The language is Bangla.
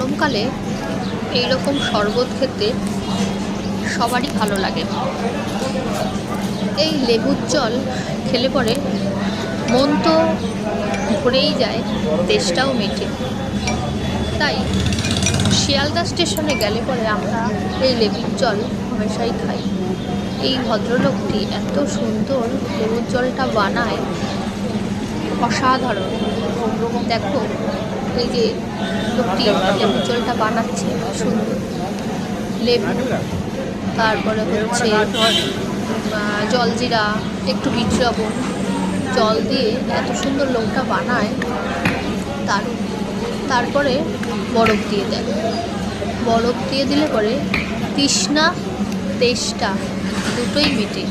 গরমকালে এইরকম শরবত খেতে সবারই ভালো লাগে। এই লেবুর জল খেলে পরে মন তো ভরেই যায়, তেষ্টাও মেটে। তাই শিয়ালদা স্টেশনে গেলে পরে আমরা এই লেবুর জল হামেশাই খাই। এই ভদ্রলোকটি এত সুন্দর লেবুর জলটা বানায়, অসাধারণ। দেখো, এই যে লোকটি লেবুর জলটা বানাচ্ছে, সুন্দর লেবু, তারপরে হচ্ছে জলজিরা, একটু বিট লবণ, জল দিয়ে এত সুন্দর লোকটা বানায়, তারপরে বরফ দিয়ে দেয়। বরফ দিয়ে দিলে পরে তৃষ্ণা তেষ্টা দুটোই মেটে।